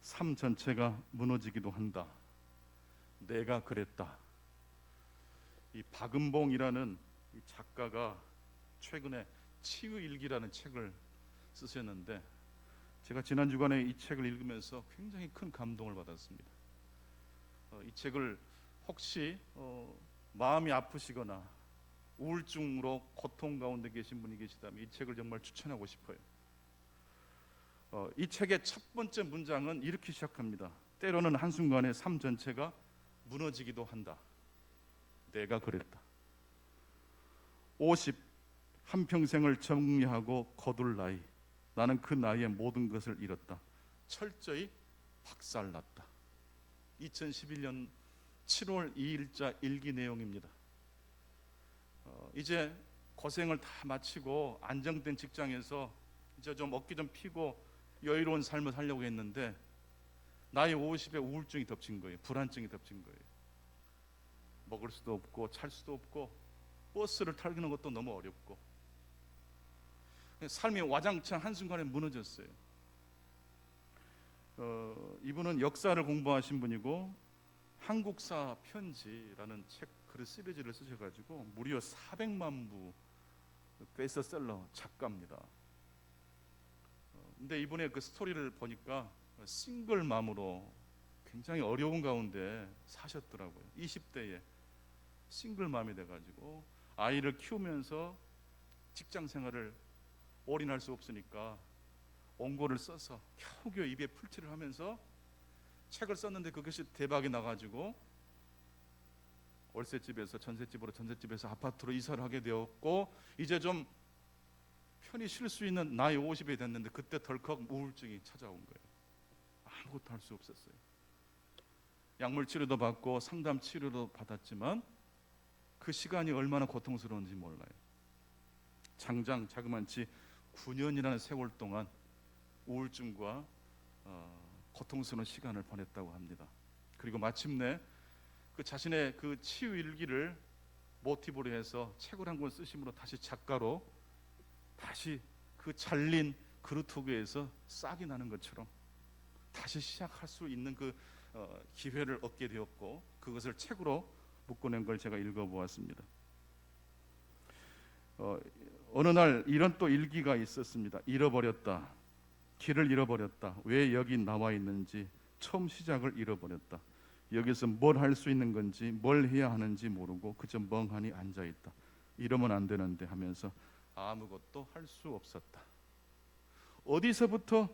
삶 전체가 무너지기도 한다. 내가 그랬다. 이 박은봉이라는 이 작가가 최근에 치유일기라는 책을 쓰셨는데 제가 지난 주간에 이 책을 읽으면서 굉장히 큰 감동을 받았습니다. 이 책을 혹시 마음이 아프시거나 우울증으로 고통 가운데 계신 분이 계시다면 이 책을 정말 추천하고 싶어요. 이 책의 첫 번째 문장은 이렇게 시작합니다. 때로는 한순간에 삶 전체가 무너지기도 한다. 내가 그랬다. 50 한평생을 정리하고 거둘 나이, 나는 그 나이에 모든 것을 잃었다. 철저히 박살났다. 2011년 7월 2일자 일기 내용입니다. 이제 고생을 다 마치고 안정된 직장에서 이제 좀 어깨 좀 피고 여유로운 삶을 살려고 했는데 나이 50에 우울증이 덮친 거예요. 불안증이 덮친 거예요. 먹을 수도 없고 찰 수도 없고 버스를 타는 것도 너무 어렵고 삶이 와장창 한순간에 무너졌어요. 이분은 역사를 공부하신 분이고 한국사 편지라는 책 글 시리즈를 쓰셔가지고 무려 400만 부 베스트셀러 작가입니다. 근데 이분의 그 스토리를 보니까 싱글맘으로 굉장히 어려운 가운데 사셨더라고요. 20대에 싱글맘이 돼가지고 아이를 키우면서 직장 생활을 올인할 수 없으니까 원고를 써서 겨우겨우 입에 풀칠을 하면서 책을 썼는데 그것이 대박이 나가지고 월세집에서 전셋집으로 전셋집에서 아파트로 이사를 하게 되었고 이제 좀 편히 쉴 수 있는 나이 50이 됐는데 그때 덜컥 우울증이 찾아온 거예요. 아무것도 할 수 없었어요. 약물 치료도 받고 상담 치료도 받았지만 그 시간이 얼마나 고통스러운지 몰라요. 장장 자그만치 9년이라는 세월 동안 우울증과 고통스러운 시간을 보냈다고 합니다. 그리고 마침내 그 자신의 그 치유 일기를 모티브로 해서 책을 한 권 쓰심으로 다시 작가로 다시 그 잘린 그루트그에서 싹이 나는 것처럼 다시 시작할 수 있는 그 기회를 얻게 되었고 그것을 책으로 묶어낸 걸 제가 읽어보았습니다. 어느 날 이런 또 일기가 있었습니다. 잃어버렸다. 길을 잃어버렸다. 왜 여기 나와 있는지 처음 시작을 잃어버렸다. 여기서 뭘 할 수 있는 건지 뭘 해야 하는지 모르고 그저 멍하니 앉아있다. 이러면 안 되는데 하면서 아무것도 할 수 없었다. 어디서부터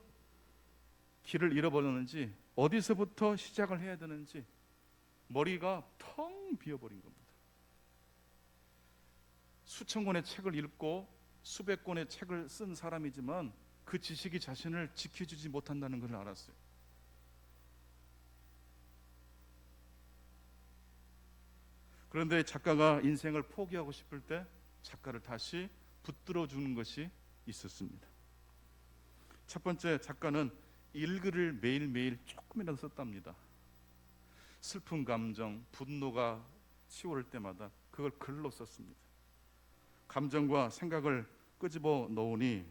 길을 잃어버렸는지 어디서부터 시작을 해야 되는지 머리가 텅 비어버린 겁니다. 수천 권의 책을 읽고 수백 권의 책을 쓴 사람이지만 그 지식이 자신을 지켜주지 못한다는 걸 알았어요. 그런데 작가가 인생을 포기하고 싶을 때 작가를 다시 붙들어 주는 것이 있었습니다. 첫 번째, 작가는 일글을 매일매일 조금이라도 썼답니다. 슬픈 감정, 분노가 치솟을 때마다 그걸 글로 썼습니다. 감정과 생각을 끄집어 놓으니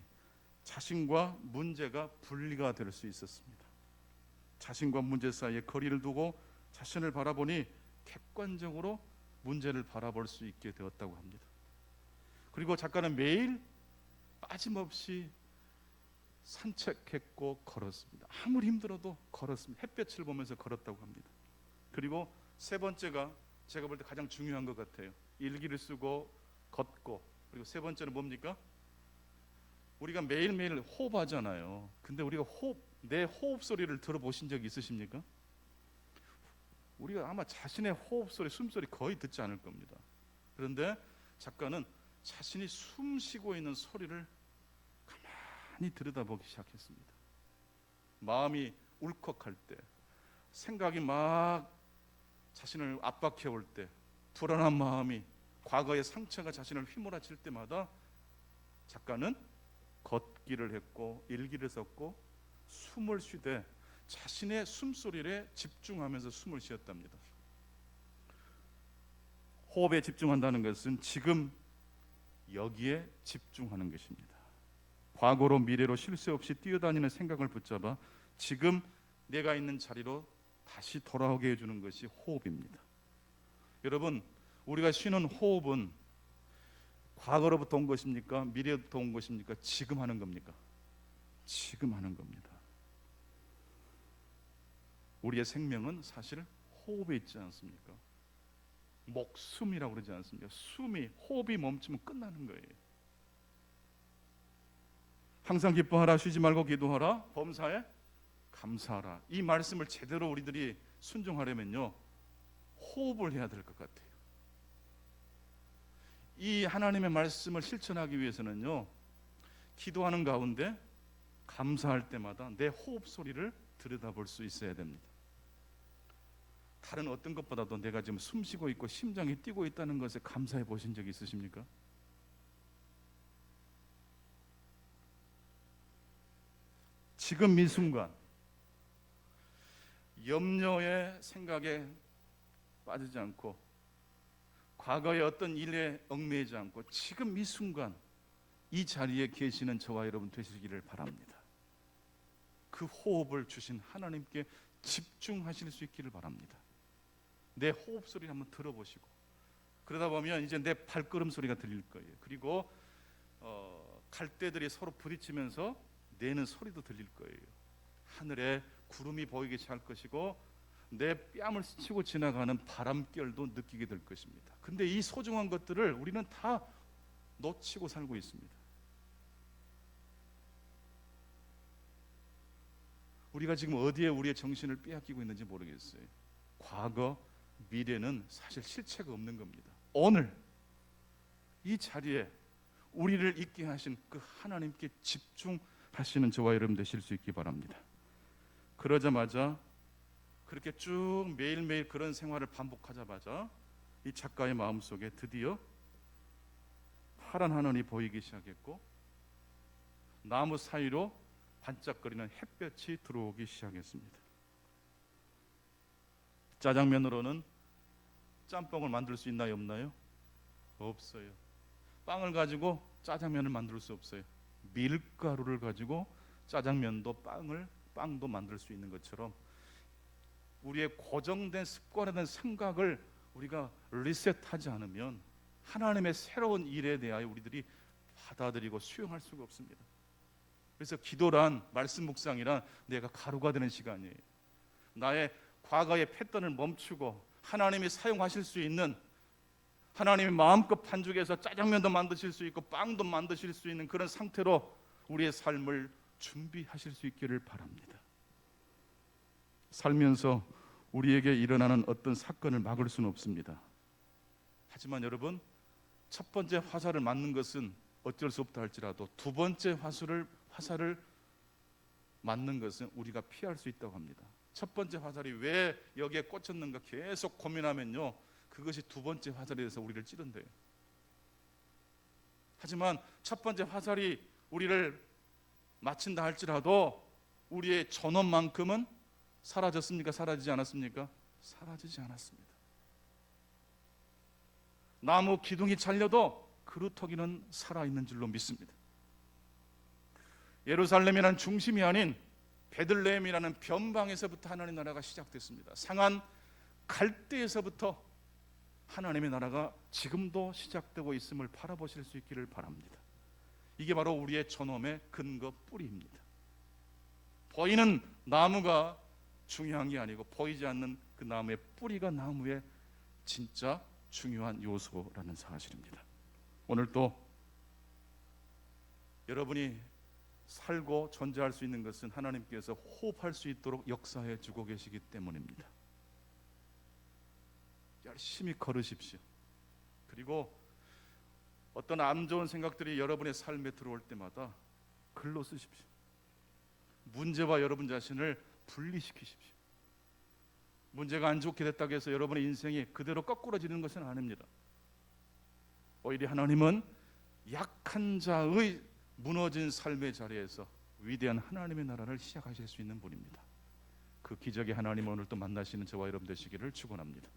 자신과 문제가 분리가 될 수 있었습니다. 자신과 문제 사이에 거리를 두고 자신을 바라보니 객관적으로 문제를 바라볼 수 있게 되었다고 합니다. 그리고 작가는 매일 빠짐없이 산책했고 걸었습니다. 아무리 힘들어도 걸었습니다. 햇볕을 보면서 걸었다고 합니다. 그리고 세 번째가 제가 볼 때 가장 중요한 것 같아요. 일기를 쓰고 걷고, 그리고 세 번째는 뭡니까? 우리가 매일매일 호흡하잖아요. 근데 우리가 내 호흡 소리를 들어보신 적 있으십니까? 우리가 아마 자신의 호흡 소리, 숨소리 거의 듣지 않을 겁니다. 그런데 작가는 자신이 숨 쉬고 있는 소리를 가만히 들여다보기 시작했습니다. 마음이 울컥할 때, 생각이 막 자신을 압박해 올 때, 불안한 마음이, 과거의 상처가 자신을 휘몰아칠 때마다 작가는 걷기를 했고 일기를 썼고 숨을 쉬되 자신의 숨소리에 집중하면서 숨을 쉬었답니다. 호흡에 집중한다는 것은 지금 여기에 집중하는 것입니다. 과거로 미래로 쉴 새 없이 뛰어다니는 생각을 붙잡아 지금 내가 있는 자리로 다시 돌아오게 해주는 것이 호흡입니다. 여러분, 우리가 쉬는 호흡은 과거로부터 온 것입니까? 미래로부터 온 것입니까? 지금 하는 겁니까? 지금 하는 겁니다. 우리의 생명은 사실 호흡에 있지 않습니까? 목숨이라고 그러지 않습니까? 호흡이 멈추면 끝나는 거예요. 항상 기뻐하라, 쉬지 말고 기도하라, 범사에 감사하라. 이 말씀을 제대로 우리들이 순종하려면요, 호흡을 해야 될 것 같아요. 이 하나님의 말씀을 실천하기 위해서는요, 기도하는 가운데 감사할 때마다 내 호흡 소리를 들여다볼 수 있어야 됩니다. 다른 어떤 것보다도 내가 지금 숨 쉬고 있고 심장이 뛰고 있다는 것에 감사해 보신 적 있으십니까? 지금 이 순간 염려의 생각에 빠지지 않고 과거의 어떤 일에 얽매이지 않고 지금 이 순간 이 자리에 계시는 저와 여러분 되시기를 바랍니다. 그 호흡을 주신 하나님께 집중하실 수 있기를 바랍니다. 내 호흡 소리를 한번 들어보시고, 그러다 보면 이제 내 발걸음 소리가 들릴 거예요. 그리고 갈대들이 서로 부딪히면서 내는 소리도 들릴 거예요. 하늘에 구름이 보이기 시작할 것이고 내 뺨을 스치고 지나가는 바람결도 느끼게 될 것입니다. 근데 이 소중한 것들을 우리는 다 놓치고 살고 있습니다. 우리가 지금 어디에 우리의 정신을 빼앗기고 있는지 모르겠어요. 과거, 미래는 사실 실체가 없는 겁니다. 오늘 이 자리에 우리를 있게 하신 그 하나님께 집중하시는 저와 여러분 되실 수 있기 바랍니다. 그러자마자 그렇게 쭉 매일매일 그런 생활을 반복하자마자 이 작가의 마음속에 드디어 파란 하늘이 보이기 시작했고 나무 사이로 반짝거리는 햇볕이 들어오기 시작했습니다. 짜장면으로는 짬뽕을 만들 수 있나요, 없나요? 없어요. 빵을 가지고 짜장면을 만들 수 없어요. 밀가루를 가지고 짜장면도 빵도 만들 수 있는 것처럼 우리의 고정된 습관화된 생각을 우리가 리셋하지 않으면 하나님의 새로운 일에 대하여 우리들이 받아들이고 수용할 수가 없습니다. 그래서 기도란 말씀 묵상이란 내가 가루가 되는 시간이에요. 나의 과거의 패턴을 멈추고 하나님이 사용하실 수 있는, 하나님이 마음껏 반죽해서 짜장면도 만드실 수 있고 빵도 만드실 수 있는 그런 상태로 우리의 삶을 준비하실 수 있기를 바랍니다. 살면서 우리에게 일어나는 어떤 사건을 막을 수는 없습니다. 하지만 여러분, 첫 번째 화살을 맞는 것은 어쩔 수 없다 할지라도 두 번째 화살을 맞는 것은 우리가 피할 수 있다고 합니다. 첫 번째 화살이 왜 여기에 꽂혔는가 계속 고민하면요, 그것이 두 번째 화살에 대해서 우리를 찌른대요. 하지만 첫 번째 화살이 우리를 맞힌다 할지라도 우리의 전원만큼은 사라졌습니까? 사라지지 않았습니까? 사라지지 않았습니다. 나무 기둥이 잘려도 그루터기는 살아있는 줄로 믿습니다. 예루살렘이라는 중심이 아닌 베들레헴이라는 변방에서부터 하나님 나라가 시작됐습니다. 상한 갈대에서부터 하나님의 나라가 지금도 시작되고 있음을 바라보실 수 있기를 바랍니다. 이게 바로 우리의 전엄의 근거 뿌리입니다. 보이는 나무가 중요한 게 아니고 보이지 않는 그 나무의 뿌리가 나무의 진짜 중요한 요소라는 사실입니다. 오늘 또 여러분이 살고 존재할 수 있는 것은 하나님께서 호흡할 수 있도록 역사해 주고 계시기 때문입니다. 열심히 걸으십시오. 그리고 어떤 안 좋은 생각들이 여러분의 삶에 들어올 때마다 글로 쓰십시오. 문제와 여러분 자신을 분리시키십시오. 문제가 안 좋게 됐다고 해서 여러분의 인생이 그대로 거꾸로지는 것은 아닙니다. 오히려 하나님은 약한 자의 무너진 삶의 자리에서 위대한 하나님의 나라를 시작하실 수 있는 분입니다. 그 기적의 하나님 오늘 또 만나시는 저와 여러분 되시기를 축원합니다.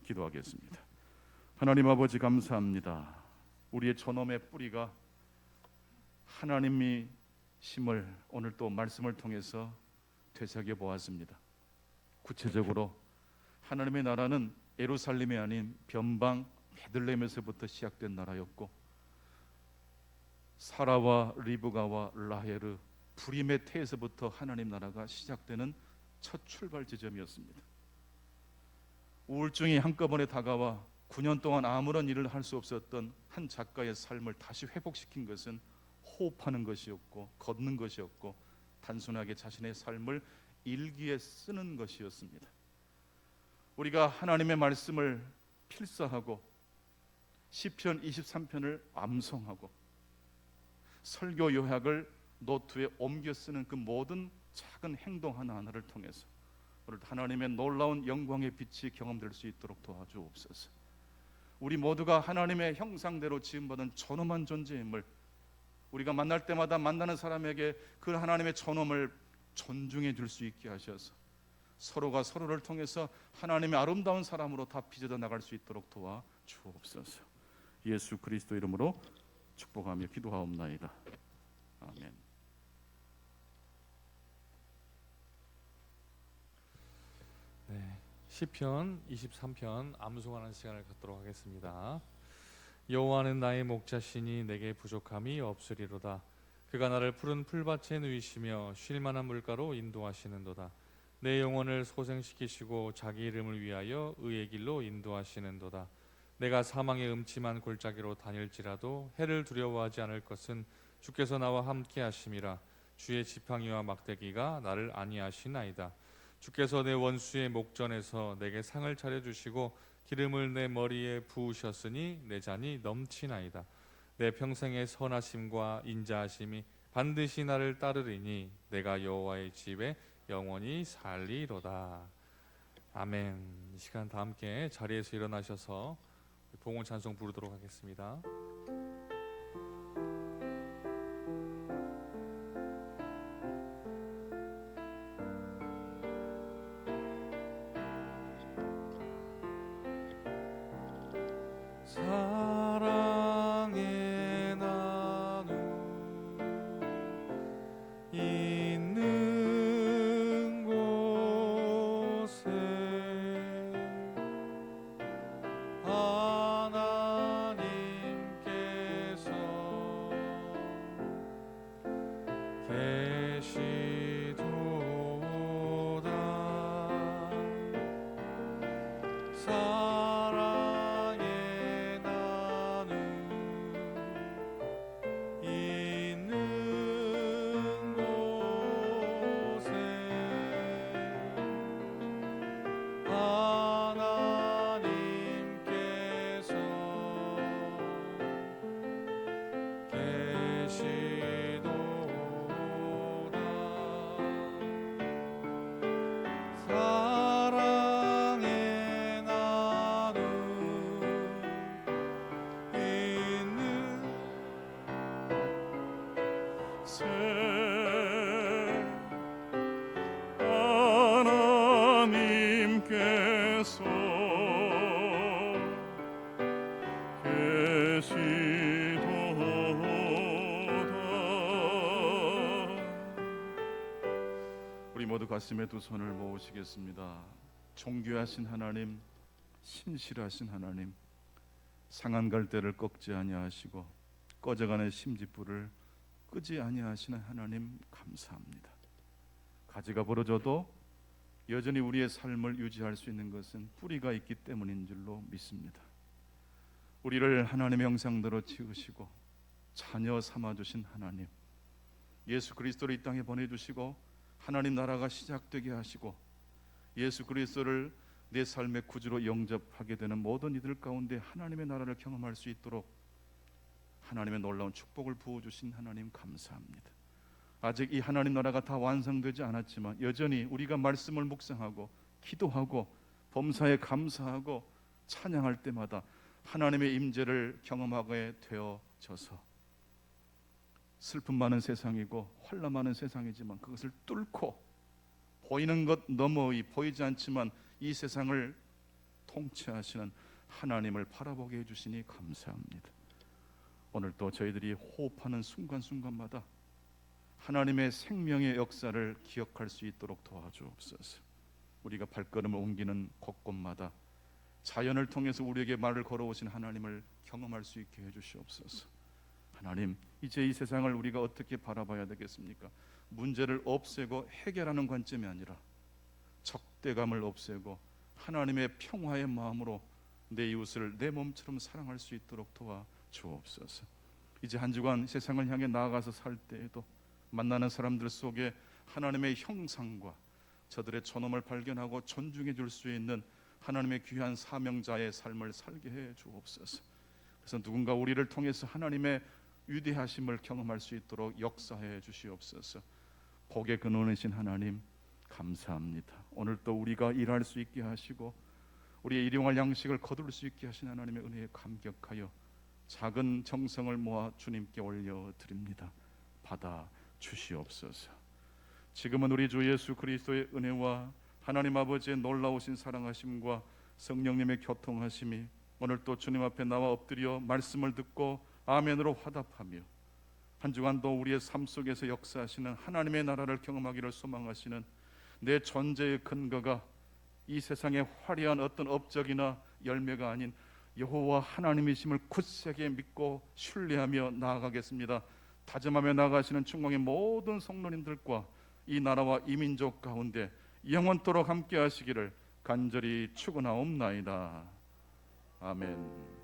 기도하겠습니다. 하나님 아버지 감사합니다. 우리의 전엄의 뿌리가 하나님이 심을 오늘 또 말씀을 통해서 되새겨 보았습니다. 구체적으로 하나님의 나라는 예루살렘이 아닌 변방 베들레헴에서부터 시작된 나라였고 사라와 리브가와 라헬의 불임의 태에서부터 하나님 나라가 시작되는 첫 출발 지점이었습니다. 우울증이 한꺼번에 다가와 9년 동안 아무런 일을 할 수 없었던 한 작가의 삶을 다시 회복시킨 것은 호흡하는 것이었고 걷는 것이었고 단순하게 자신의 삶을 일기에 쓰는 것이었습니다. 우리가 하나님의 말씀을 필사하고 시편 23편을 암송하고 설교 요약을 노트에 옮겨 쓰는 그 모든 작은 행동 하나하나를 통해서 오늘 하나님의 놀라운 영광의 빛이 경험될 수 있도록 도와주옵소서. 우리 모두가 하나님의 형상대로 지음받은 존엄한 존재임을 우리가 만날 때마다 만나는 사람에게 그 하나님의 존엄을 존중해 줄 수 있게 하셔서 서로가 서로를 통해서 하나님의 아름다운 사람으로 다 빚어져 나갈 수 있도록 도와주옵소서. 예수 그리스도 이름으로 축복하며 기도하옵나이다. 아멘. 네, 시편 23편 암송하는 시간을 갖도록 하겠습니다. 여호와는 나의 목자시니 내게 부족함이 없으리로다. 그가 나를 푸른 풀밭에 누이시며 쉴 만한 물가로 인도하시는도다. 내 영혼을 소생시키시고 자기 이름을 위하여 의의 길로 인도하시는도다. 내가 사망의 음침한 골짜기로 다닐지라도 해를 두려워하지 않을 것은 주께서 나와 함께 하심이라. 주의 지팡이와 막대기가 나를 안위하시나이다. 주께서 내 원수의 목전에서 내게 상을 차려주시고 기름을 내 머리에 부으셨으니 내 잔이 넘치나이다. 내 평생의 선하심과 인자하심이 반드시 나를 따르리니 내가 여호와의 집에 영원히 살리로다. 아멘. 이 시간 다 함께 자리에서 일어나셔서 봉헌 찬송 부르도록 하겠습니다. 사랑의 나눔 있는 곳에 하나님께서 계시도다. 사랑의 나눔 있는 곳에 하나님께서 계시도다. 사랑의 나눔 있는 새 하나님께서 계시도다. 우리 모두 가슴에 두 손을 모으시겠습니다. 존귀하신 하나님, 신실하신 하나님, 상한 갈대를 꺾지 아니하시고 꺼져가는 심지불을 끄지 아니하시는 하나님 감사합니다. 가지가 부러져도 여전히 우리의 삶을 유지할 수 있는 것은 뿌리가 있기 때문인 줄로 믿습니다. 우리를 하나님의 형상대로 지으시고 자녀 삼아주신 하나님, 예수 그리스도를 이 땅에 보내주시고 하나님 나라가 시작되게 하시고 예수 그리스도를 내 삶의 구주로 영접하게 되는 모든 이들 가운데 하나님의 나라를 경험할 수 있도록 하나님의 놀라운 축복을 부어주신 하나님 감사합니다. 아직 이 하나님 나라가 다 완성되지 않았지만 여전히 우리가 말씀을 묵상하고 기도하고 범사에 감사하고 찬양할 때마다 하나님의 임재를 경험하게 되어져서 슬픔 많은 세상이고 환난 많은 세상이지만 그것을 뚫고 보이는 것 너머의 보이지 않지만 이 세상을 통치하시는 하나님을 바라보게 해주시니 감사합니다. 오늘 또 저희들이 호흡하는 순간순간마다 하나님의 생명의 역사를 기억할 수 있도록 도와주옵소서. 우리가 발걸음을 옮기는 곳곳마다 자연을 통해서 우리에게 말을 걸어오신 하나님을 경험할 수 있게 해주시옵소서. 하나님, 이제 이 세상을 우리가 어떻게 바라봐야 되겠습니까? 문제를 없애고 해결하는 관점이 아니라 적대감을 없애고 하나님의 평화의 마음으로 내 이웃을 내 몸처럼 사랑할 수 있도록 도와주옵소서. 이제 한 주간 세상을 향해 나아가서 살 때에도 만나는 사람들 속에 하나님의 형상과 저들의 존엄을 발견하고 존중해 줄 수 있는 하나님의 귀한 사명자의 삶을 살게 해 주옵소서. 그래서 누군가 우리를 통해서 하나님의 위대하심을 경험할 수 있도록 역사해 주시옵소서. 복의 근원이신 하나님 감사합니다. 오늘 또 우리가 일할 수 있게 하시고 우리의 일용할 양식을 거둘 수 있게 하신 하나님의 은혜에 감격하여 작은 정성을 모아 주님께 올려드립니다. 받아 주시옵소서. 지금은 우리 주 예수 그리스도의 은혜와 하나님 아버지의 놀라우신 사랑하심과 성령님의 교통하심이 오늘 또 주님 앞에 나와 엎드려 말씀을 듣고 아멘으로 화답하며 한 주간도 우리의 삶 속에서 역사하시는 하나님의 나라를 경험하기를 소망하시는 내 존재의 근거가 이 세상의 화려한 어떤 업적이나 열매가 아닌 여호와 하나님이심을 굳세게 믿고 신뢰하며 나아가겠습니다. 다짐하며 나아가시는 중공의 모든 성도님들과 이 나라와 이 민족 가운데 영원토록 함께 하시기를 간절히 축원하옵나이다. 아멘.